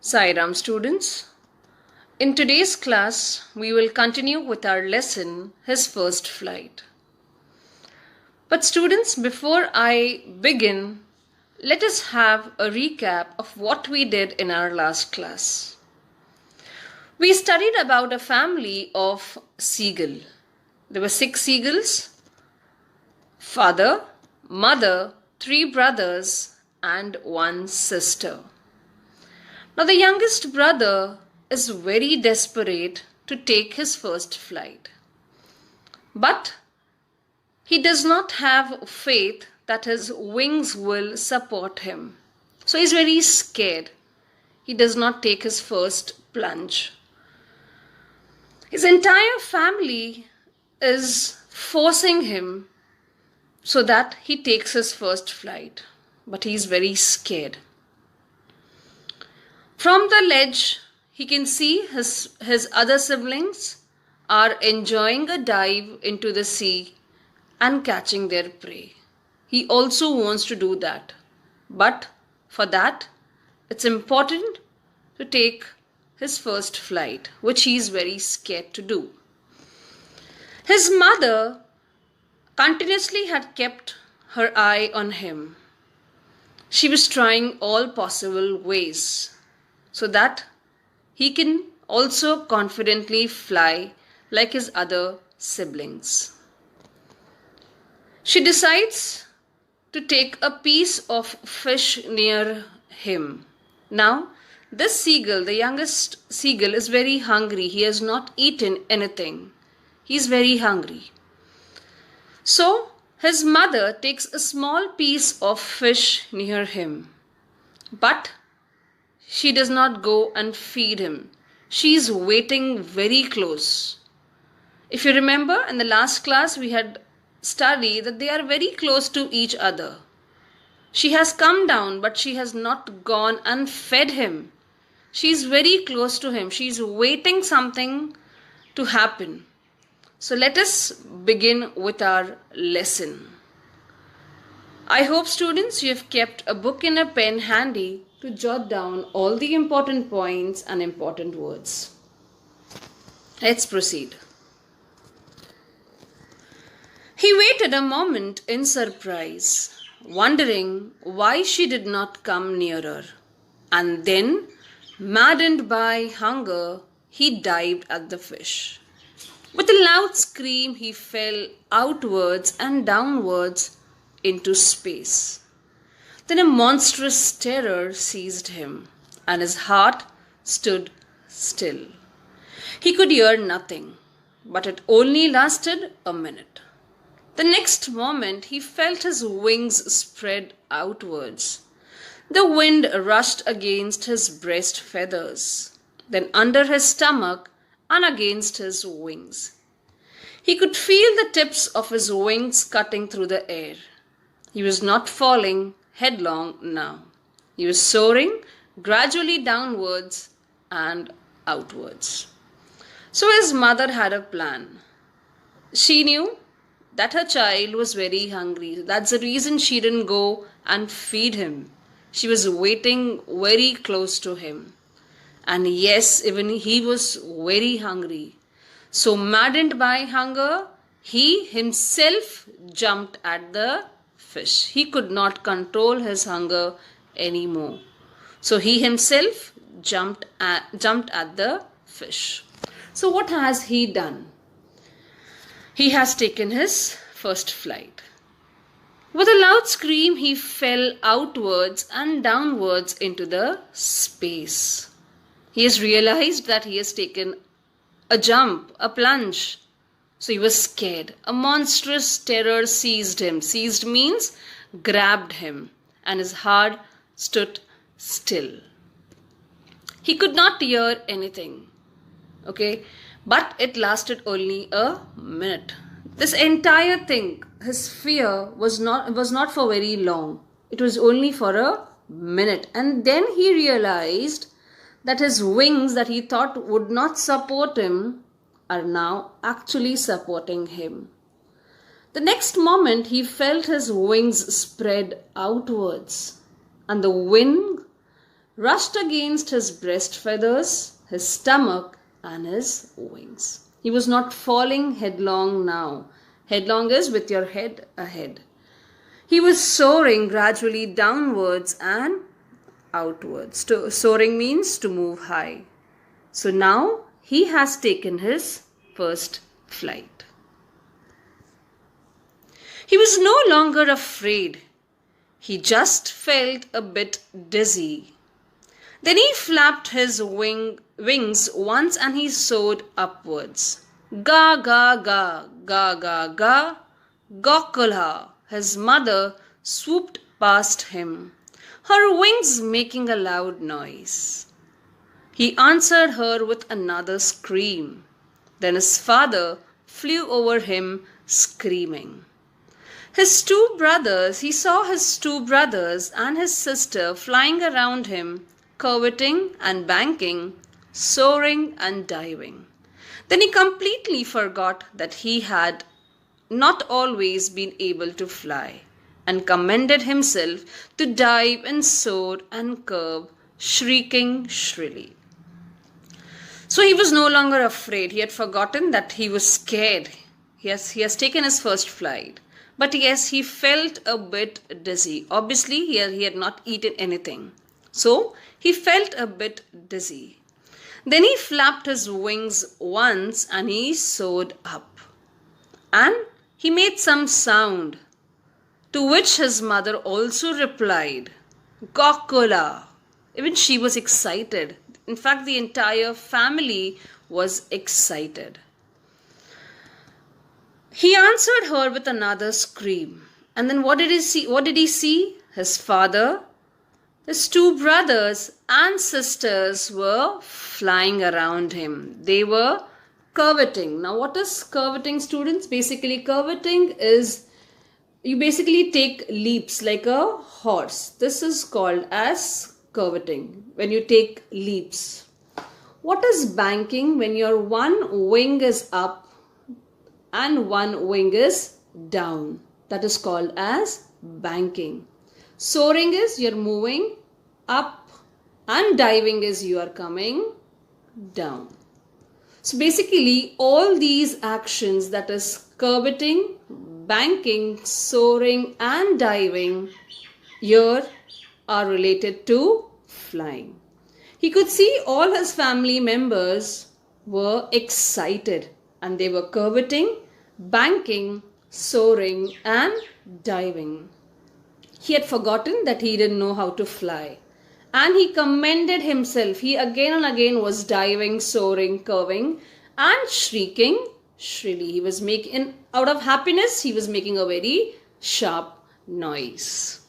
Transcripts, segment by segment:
Sairam students, in today's class we will continue with our lesson His First Flight. But students, before I begin, let us have a recap of what we did in our last class. We studied about a family of seagull. There were 6 seagulls, father, mother, 3 brothers and 1 sister. Now the youngest brother is very desperate to take his first flight. But he does not have faith that his wings will support him. So he's very scared. He does not take his first plunge. His entire family is forcing him so that he takes his first flight. But he is very scared. From the ledge, he can see his other siblings are enjoying a dive into the sea and catching their prey. He also wants to do that. But for that, it's important to take his first flight, which he is very scared to do. His mother continuously had kept her eye on him. She was trying all possible ways so that he can also confidently fly like his other siblings. She decides to take a piece of fish near him. Now, this seagull, the youngest seagull, is very hungry. He has not eaten anything. He is very hungry. So, his mother takes a small piece of fish near him. But she does not go and feed him. She is waiting very close. If you remember, in the last class we had studied that they are very close to each other. She has come down, but she has not gone and fed him. She is very close to him. She is waiting something to happen. So let us begin with our lesson. I hope students you have kept a book and a pen handy to jot down all the important points and important words. Let's proceed. He waited a moment in surprise, wondering why she did not come nearer. And then, maddened by hunger, he dived at the fish. With a loud scream, he fell outwards and downwards into space. Then a monstrous terror seized him, and his heart stood still. He could hear nothing, but it only lasted a minute. The next moment he felt his wings spread outwards. The wind rushed against his breast feathers, then under his stomach and against his wings. He could feel the tips of his wings cutting through the air. He was not falling headlong now. He was soaring gradually downwards and outwards. So his mother had a plan. She knew that her child was very hungry. That's the reason she didn't go and feed him. She was waiting very close to him. And yes, even he was very hungry. So maddened by hunger, he himself jumped at the fish. He could not control his hunger anymore. So he himself jumped at the fish. So what has he done? He has taken his first flight. With a loud scream, he fell outwards and downwards into the space. He has realized that he has taken a jump, a plunge. So he was scared. A monstrous terror seized him. Seized means grabbed him, and his heart stood still. He could not hear anything. Okay, but it lasted only a minute. This entire thing, his fear was not for very long. It was only for a minute. And then he realized that his wings that he thought would not support him are now actually supporting him. The next moment he felt his wings spread outwards, and the wind rushed against his breast feathers, his stomach, and his wings. He was not falling headlong now. Headlong is with your head ahead. He was soaring gradually downwards and outwards. Soaring means to move high. So now he has taken his first flight. He was no longer afraid. He just felt a bit dizzy. Then he flapped his wings once and he soared upwards. Ga ga ga, ga ga ga, gokula. His mother swooped past him, her wings making a loud noise. He answered her with another scream. Then his father flew over him, screaming. He saw his two brothers and his sister flying around him, curveting and banking, soaring and diving. Then he completely forgot that he had not always been able to fly, and commended himself to dive and soar and curve, shrieking shrilly. So he was no longer afraid. He had forgotten that he was scared. He has taken his first flight. But yes, he felt a bit dizzy. Obviously, he had not eaten anything. So he felt a bit dizzy. Then he flapped his wings once and he soared up. And he made some sound, to which his mother also replied, Gokula. Even she was excited. In fact, the entire family was excited. He answered her with another scream. And then what did he see? What did he see? His father, his two brothers and sisters were flying around him. They were curveting. Now what is curveting, students? Basically, curveting is you basically take leaps like a horse. This is called as curveting, when you take leaps. What is banking? When your one wing is up and one wing is down. That is called as banking. Soaring is you're moving up and diving is you are coming down. So basically all these actions, that is curveting, banking, soaring and diving, here are related to flying. He could see all his family members were excited and they were curveting, banking, soaring and diving. He had forgotten that he didn't know how to fly. And he commended himself. He again and again was diving, soaring, curving and shrieking shrilly. He was making, out of happiness, he was making a very sharp noise.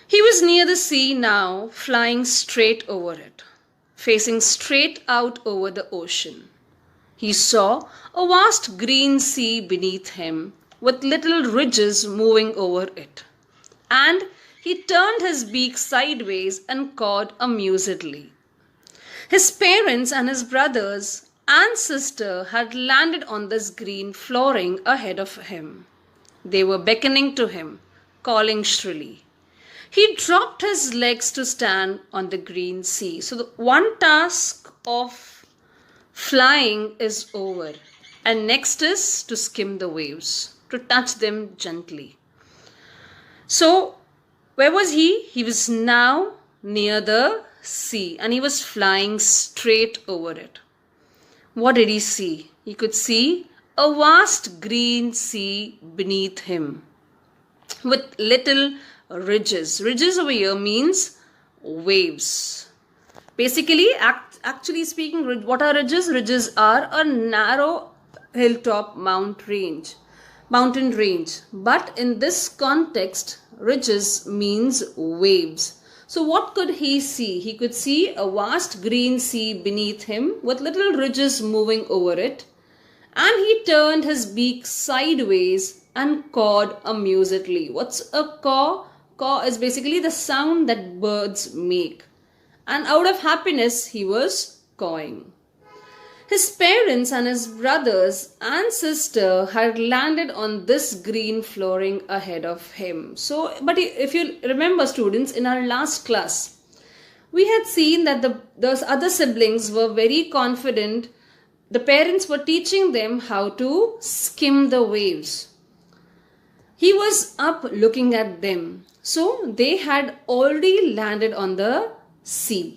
He was near the sea now, flying straight over it, facing straight out over the ocean. He saw a vast green sea beneath him, with little ridges moving over it. And he turned his beak sideways and cawed amusedly. His parents and his brothers and sister had landed on this green flooring ahead of him. They were beckoning to him, calling shrilly. He dropped his legs to stand on the green sea. So the one task of flying is over. And next is to skim the waves, to touch them gently. So where was he? He was now near the sea and he was flying straight over it. What did he see? He could see a vast green sea beneath him with little ridges. Ridges over here means waves. Basically, actually speaking, what are ridges? Ridges are a narrow hilltop mountain range. But in this context, ridges means waves. So what could he see? He could see a vast green sea beneath him with little ridges moving over it. And he turned his beak sideways and cawed amusedly. What's a caw? Caw is basically the sound that birds make. And out of happiness, he was cawing. His parents and his brothers and sister had landed on this green flooring ahead of him. So, but if you remember, students, in our last class, we had seen that those other siblings were very confident. The parents were teaching them how to skim the waves. He was up looking at them. So, they had already landed on the sea.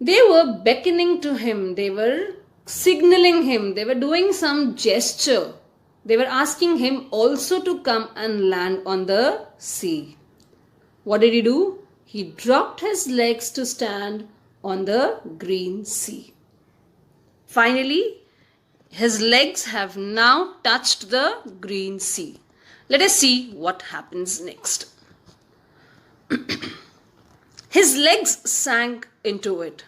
They were beckoning to him, they were signaling him, they were doing some gesture. They were asking him also to come and land on the sea. What did he do? He dropped his legs to stand on the green sea. Finally, his legs have now touched the green sea. Let us see what happens next. His legs sank into it.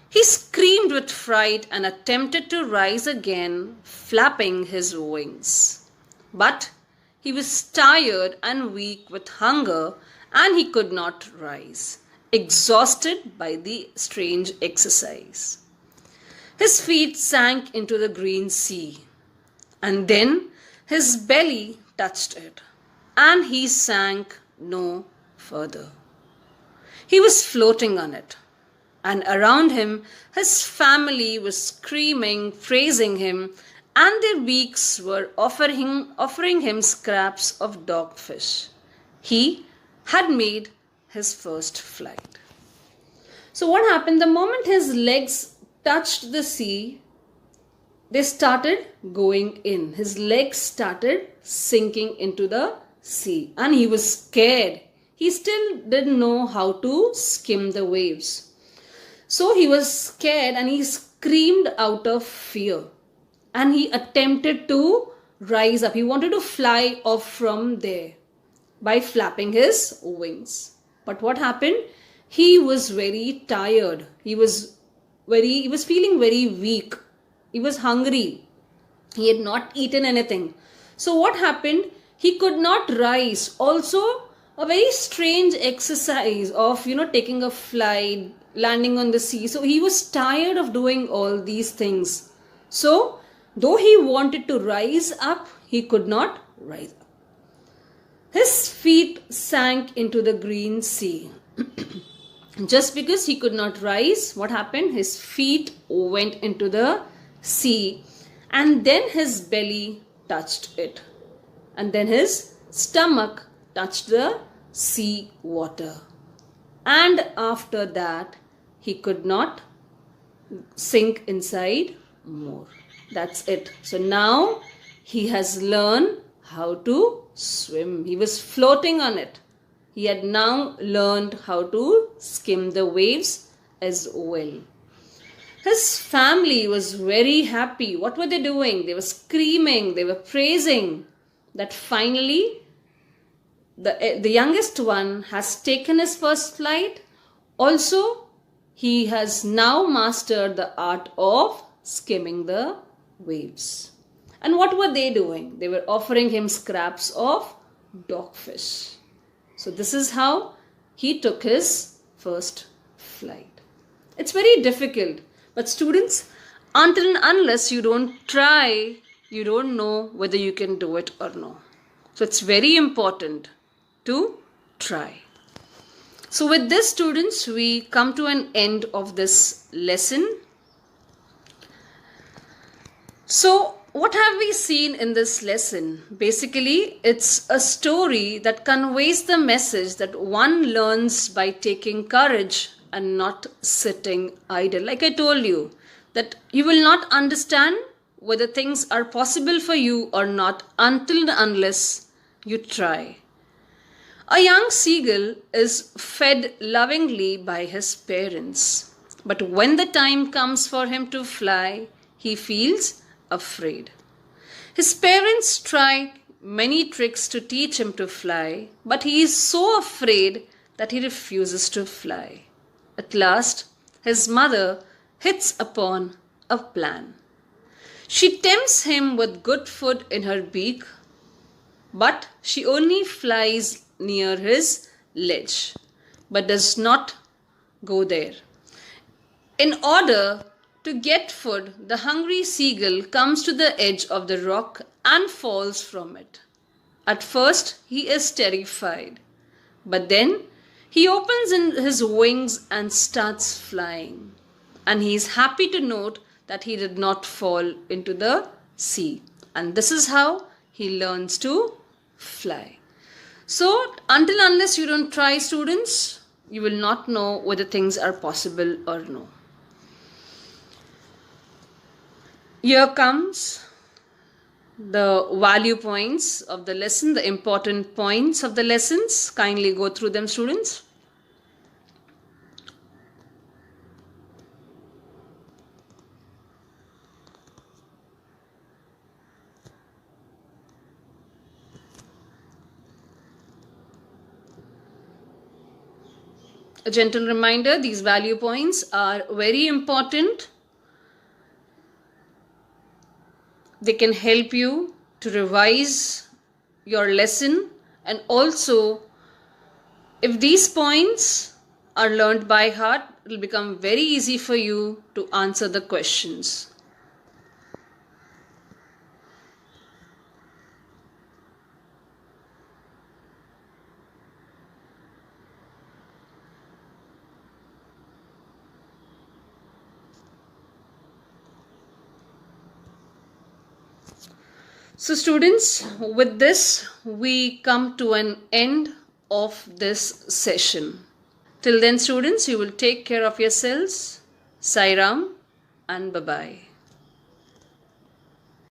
He screamed with fright and attempted to rise again, flapping his wings. But he was tired and weak with hunger, and he could not rise, exhausted by the strange exercise. His feet sank into the green sea, and then his belly touched it, and he sank no further. He was floating on it, and around him his family was screaming, praising him, and their beaks were offering him scraps of dogfish. He had made his first flight. So what happened? The moment his legs touched the sea, they started going in. His legs started sinking into the sea, and he was scared. He still didn't know how to skim the waves. So he was scared and he screamed out of fear. And he attempted to rise up. He wanted to fly off from there by flapping his wings. But what happened? He was very tired. He was feeling very weak. He was hungry. He had not eaten anything. So what happened? He could not rise. Also, a very strange exercise of, taking a flight, landing on the sea. So he was tired of doing all these things. So, though he wanted to rise up, he could not rise up. His feet sank into the green sea. Just because he could not rise, what happened? His feet went into the sea, and then his belly touched it. And then his stomach touched the sea water. And after that, he could not sink inside more. That's it. So now he has learned how to swim. He was floating on it. He had now learned how to skim the waves as well. His family was very happy. What were they doing? They were screaming, they were praising that finally the youngest one has taken his first flight. Also, he has now mastered the art of skimming the waves. And what were they doing? They were offering him scraps of dogfish. So this is how he took his first flight. It's very difficult. But students, until and unless you don't try, you don't know whether you can do it or no. So it's very important to try. So with this, students, we come to an end of this lesson. So what have we seen in this lesson? Basically, it's a story that conveys the message that one learns by taking courage and not sitting idle. Like I told you, that you will not understand whether things are possible for you or not until and unless you try. A young seagull is fed lovingly by his parents. But when the time comes for him to fly, he feels afraid. His parents try many tricks to teach him to fly, but he is so afraid that he refuses to fly. At last, his mother hits upon a plan. She tempts him with good food in her beak, but she only flies near his ledge, but does not go there. In order To get food, the hungry seagull comes to the edge of the rock and falls from it. At first, he is terrified, but then he opens his wings and starts flying. And he is happy to note that he did not fall into the sea. And this is how he learns to fly. So, until unless you don't try, students, you will not know whether things are possible or no. Here comes the value points of the lesson, the important points of the lessons. Kindly go through them, students. A gentle reminder, these value points are very important. They can help you to revise your lesson, and also if these points are learned by heart, it will become very easy for you to answer the questions. So students, with this we come to an end of this session. Till then students, you will take care of yourselves. Sai Ram and bye-bye.